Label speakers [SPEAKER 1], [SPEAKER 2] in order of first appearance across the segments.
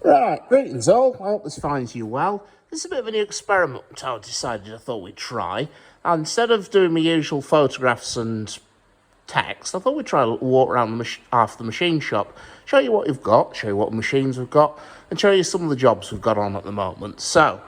[SPEAKER 1] Right, greetings all. I hope this finds you well. This is a bit of a new experiment I decided I thought we'd try. And instead of doing my usual photographs and text, I thought we'd try to walk around half the machine shop, show you what we've got, show you what machines we've got, and show you some of the jobs we've got on at the moment. So,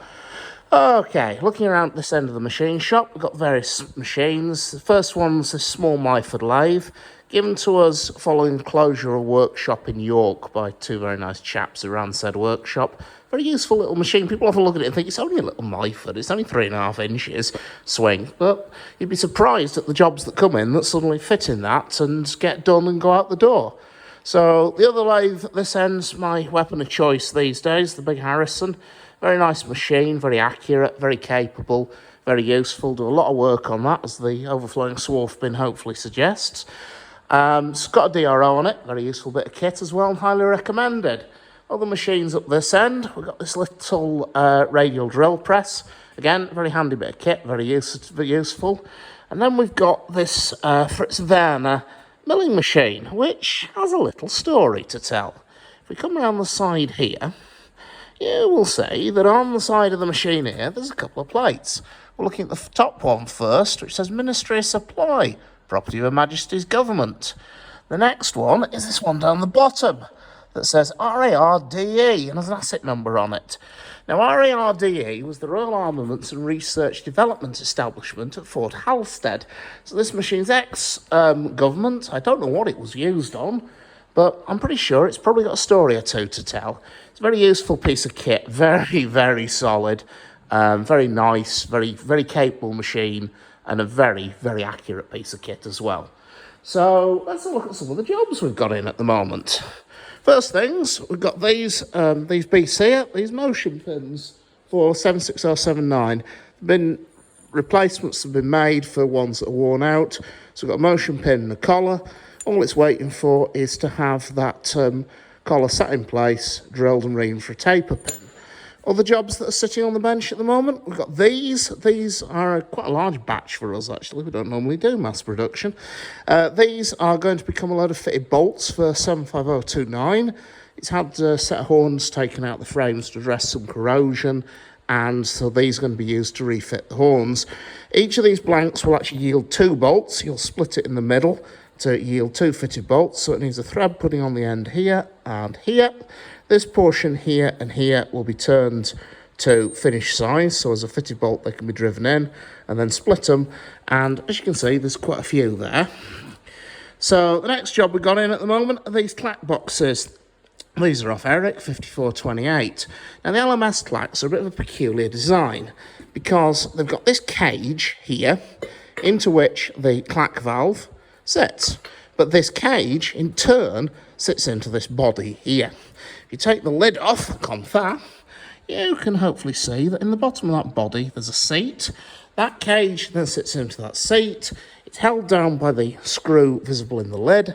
[SPEAKER 1] okay, looking around this end of the machine shop, we've got various machines. The first one's a small Myford lathe, given to us following closure of a workshop in York by two very nice chaps who ran said workshop. Very useful little machine. People often look at it and think it's only a little Myford, it's only 3.5 inches swing, but you'd be surprised at the jobs that come in that suddenly fit in that and get done and go out the door. So the other lathe at this end's my weapon of choice these days, the big Harrison. Very nice machine, very accurate, very capable, very useful. Do a lot of work on that, as the overflowing swarf bin hopefully suggests. It's got a DRO on it, very useful bit of kit as well, and highly recommended. Other machines up this end, we've got this little radial drill press. Again, very handy bit of kit, very useful. And then we've got this Fritz Werner milling machine, which has a little story to tell. If we come around the side here, you will see that on the side of the machine here, there's a couple of plates. We're looking at the top one first, which says Ministry of Supply, Property of Her Majesty's Government. The next one is this one down the bottom that says RARDE and has an asset number on it. Now, RARDE was the Royal Armaments and Research Development Establishment at Fort Halstead. So this machine's ex-government. I don't know what it was used on, but I'm pretty sure it's probably got a story or two to tell. It's a very useful piece of kit, very, very solid, very nice, very, very capable machine, and a very, very accurate piece of kit as well. So let's have a look at some of the jobs we've got in at the moment. First things, we've got these beasts here, these motion pins for 76079. Replacements have been made for ones that are worn out. So we've got a motion pin and a collar. All it's waiting for is to have that collar set in place, drilled and reamed for a taper pin. Other jobs that are sitting on the bench at the moment, we've got these. These are quite a large batch for us, actually. We don't normally do mass production. These are going to become a load of fitted bolts for 75029. It's had a set of horns taken out the frames to address some corrosion, and so these are going to be used to refit the horns. Each of these blanks will actually yield 2 bolts. You'll split it in the middle to yield 2 fitted bolts, so it needs a thread putting on the end here and here. This portion here and here will be turned to finish size, so as a fitted bolt they can be driven in and then split them, and as you can see there's quite a few there. So the next job we've got in at the moment are these clack boxes. These are off Eric 5428. Now the LMS clacks are a bit of a peculiar design because they've got this cage here into which the clack valve sits, but this cage in turn sits into this body here. If you take the lid off, comme ça, you can hopefully see that in the bottom of that body there's a seat. That cage then sits into that seat. It's held down by the screw visible in the lid.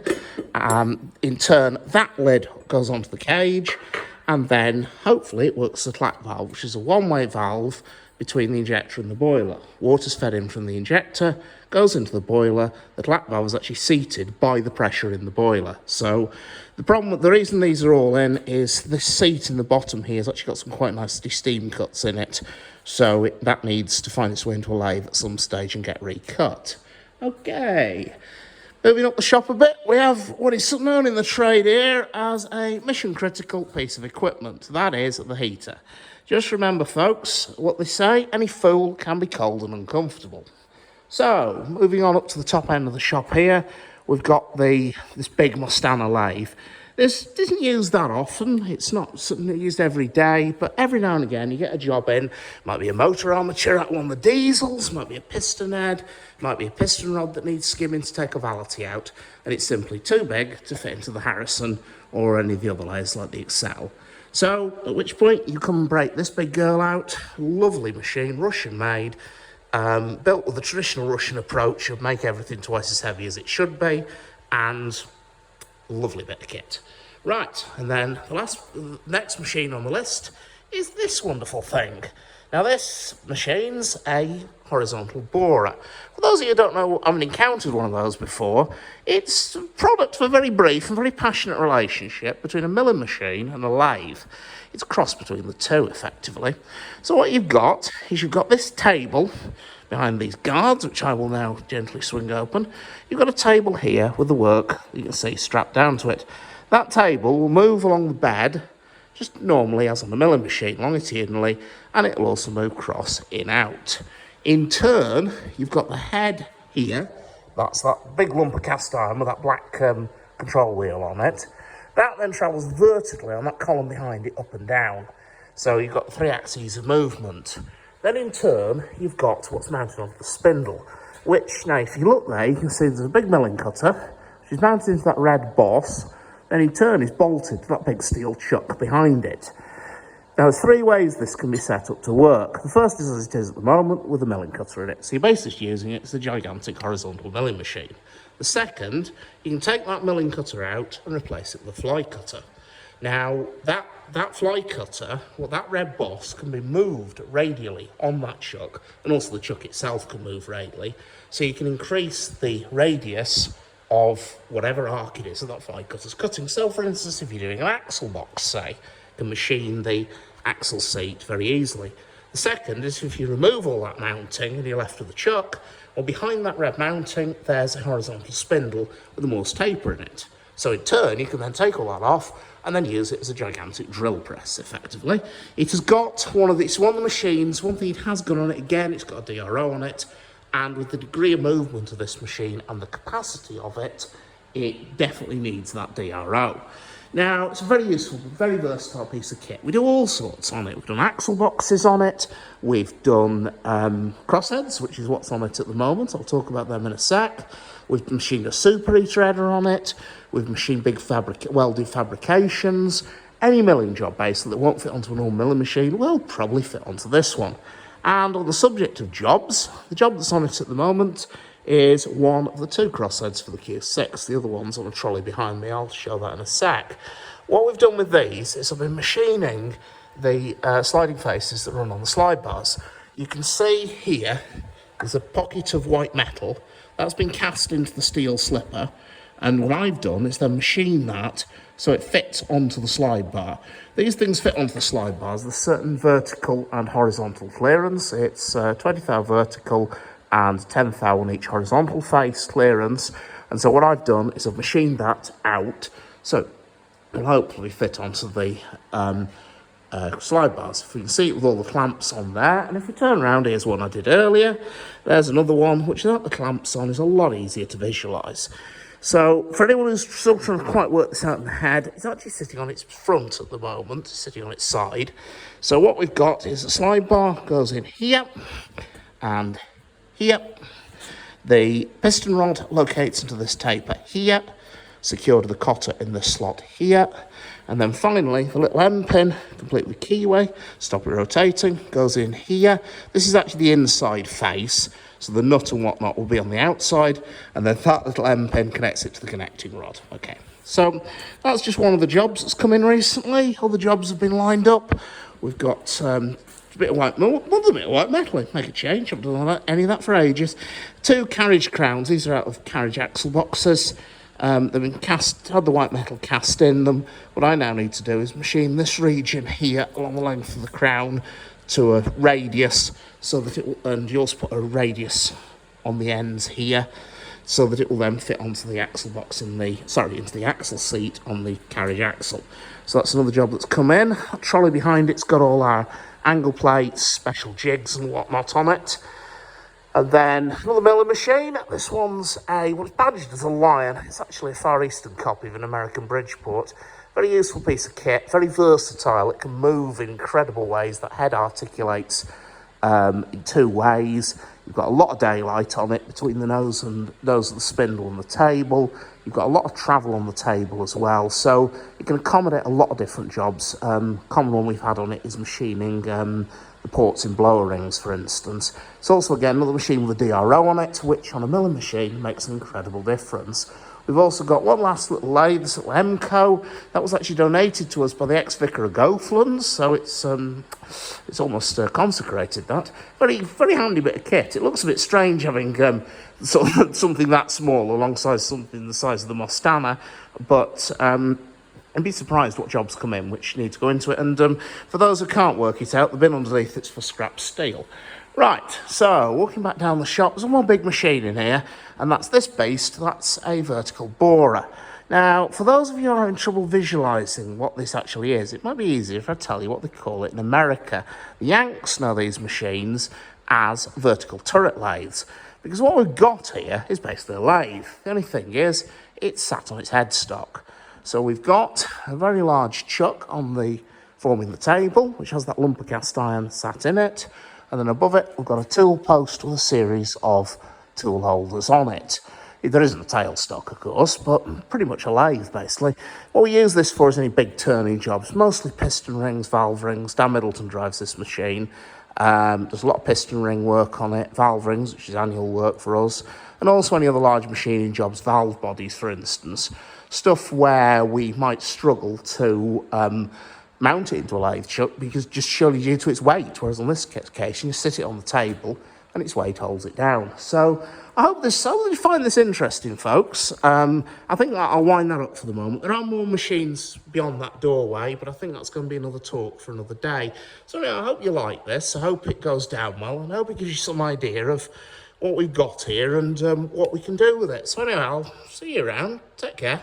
[SPEAKER 1] In turn, that lid goes onto the cage, and then hopefully it works the clack valve, which is a one-way valve between the injector and the boiler. Water's fed in from the injector, goes into the boiler. The clack valve is actually seated by the pressure in the boiler. So the reason these are all in is this seat in the bottom here has actually got some quite nice steam cuts in it. So that needs to find its way into a lathe at some stage and get recut. Okay. Moving up the shop a bit, we have what is known in the trade here as a mission-critical piece of equipment. That is the heater. Just remember, folks, what they say, any fool can be cold and uncomfortable. So, moving on up to the top end of the shop here, we've got this big Mustana lathe. This isn't used that often, it's not something used every day, but every now and again you get a job in. Might be a motor armature at one of the diesels, might be a piston head, might be a piston rod that needs skimming to take a vality out, and it's simply too big to fit into the Harrison or any of the other lathes like the Excel. So, at which point you come and break this big girl out. Lovely machine, Russian made, built with the traditional Russian approach of make everything twice as heavy as it should be, and lovely bit of kit. Right, and then the next machine on the list is this wonderful thing. Now this machine's a horizontal borer. For those of you who don't know, haven't encountered one of those before, it's a product of a very brief and very passionate relationship between a milling machine and a lathe. It's a cross between the two, effectively. So what you've got is you've got this table behind these guards, which I will now gently swing open. You've got a table here with the work, you can see, strapped down to it. That table will move along the bed, just normally as on a milling machine, longitudinally, and it'll also move cross in out. In turn, you've got the head here. That's that big lump of cast iron with that black control wheel on it. That then travels vertically on that column behind it, up and down. So you've got 3 axes of movement. Then in turn, you've got what's mounted onto the spindle, which, now if you look there, you can see there's a big milling cutter, which is mounted into that red boss, then in turn is bolted to that big steel chuck behind it. Now there's 3 ways this can be set up to work. The first is as it is at the moment, with a milling cutter in it. So you're basically using it as a gigantic horizontal milling machine. The second, you can take that milling cutter out and replace it with a fly cutter. Now, that fly cutter, well, that red boss can be moved radially on that chuck, and also the chuck itself can move radially, so you can increase the radius of whatever arc it is that that fly cutter's cutting. So, for instance, if you're doing an axle box, say, you can machine the axle seat very easily. The second is if you remove all that mounting and you're left with the chuck, well, behind that red mounting, there's a horizontal spindle with a Morse taper in it. So in turn, you can then take all that off and then use it as a gigantic drill press, effectively. It has got one of the machines, one thing it has got on it, again, it's got a DRO on it, and with the degree of movement of this machine and the capacity of it, it definitely needs that DRO. Now, it's a very useful, very versatile piece of kit. We do all sorts on it. We've done axle boxes on it. We've done crossheads, which is what's on it at the moment. I'll talk about them in a sec. We've machined a super heater header on it. We've machined big welded fabrications. Any milling job, basically, that won't fit onto an old milling machine will probably fit onto this one. And on the subject of jobs, the job that's on it at the moment is one of the 2 crossheads for the Q6. The other one's on a trolley behind me. I'll show that in a sec. What we've done with these is I've been machining the sliding faces that run on the slide bars. You can see here there's a pocket of white metal that's been cast into the steel slipper, and what I've done is then machine that so it fits onto the slide bar. These things fit onto the slide bars. There's certain vertical and horizontal clearance. It's 20 thou vertical and 10 thou on each horizontal face clearance. And so what I've done is I've machined that out, so it'll hopefully fit onto the slide bars. If you can see it with all the clamps on there, and if we turn around, here's one I did earlier. There's another one, which without the clamps on is a lot easier to visualise. So, for anyone who's still trying to quite work this out in the head, it's actually sitting on its front at the moment, it's sitting on its side. So what we've got is a slide bar goes in here, and here. The piston rod locates into this taper here, secured to the cotter in this slot here, and then finally the little end pin, complete with keyway, stop it rotating, goes in here. This is actually the inside face, so the nut and whatnot will be on the outside, and then that little end pin connects it to the connecting rod. Okay, so that's just one of the jobs that's come in recently. Other jobs have been lined up. We've got a bit of white metal, another bit of white metal, make a change, I haven't done any of that for ages. 2 carriage crowns, these are out of carriage axle boxes. They've been cast, had the white metal cast in them. What I now need to do is machine this region here along the length of the crown to a radius, so that it will, and you also put a radius on the ends here, so that it will then fit onto the axle box into the axle seat on the carriage axle. So that's another job that's come in. That trolley behind it's got all our angle plates, special jigs and whatnot on it. And then another milling machine. This one's what's badged as a Lion. It's actually a Far Eastern copy of an American Bridgeport. Very useful piece of kit, very versatile. It can move in incredible ways. That head articulates in 2 ways. You've got a lot of daylight on it between the nose of the spindle and the table. You've got a lot of travel on the table as well, so it can accommodate a lot of different jobs. Common one we've had on it is machining the ports in blower rings, for instance. It's also, again, another machine with a DRO on it, which on a milling machine makes an incredible difference. We've also got one last little lathe, this little Eemco. That was actually donated to us by the ex-vicar of Goathlands, so it's almost consecrated, that. Very handy bit of kit. It looks a bit strange having sort of something that small alongside something the size of the Mustana, but I'd be surprised what jobs come in which need to go into it. And for those who can't work it out, the bin underneath it's for scrap steel. Right, so walking back down the shop, there's one big machine in here, and that's this beast. That's a vertical borer. Now, for those of you who are having trouble visualising what this actually is, it might be easier if I tell you what they call it in America. The Yanks know these machines as vertical turret lathes, because what we've got here is basically a lathe. The only thing is, it's sat on its headstock. So we've got a very large chuck on the forming the table, which has that lump of cast iron sat in it. And then above it, we've got a tool post with a series of tool holders on it. There isn't a tailstock, of course, but pretty much a lathe, basically. What we use this for is any big turning jobs, mostly piston rings, valve rings. Dan Middleton drives this machine. There's a lot of piston ring work on it, valve rings, which is annual work for us, and also any other large machining jobs, valve bodies, for instance. Stuff where we might struggle to mount it into a lathe chuck because just surely due to its weight, whereas on this case you sit it on the table and its weight holds it down. So I hope you find this interesting, folks. I think I'll wind that up for the moment. There are more machines beyond that doorway, but I think that's going to be another talk for another day. So anyway, I hope you like this. I hope it goes down well, and I hope it gives you some idea of what we've got here and what we can do with it. So anyway, I'll see you around. Take care.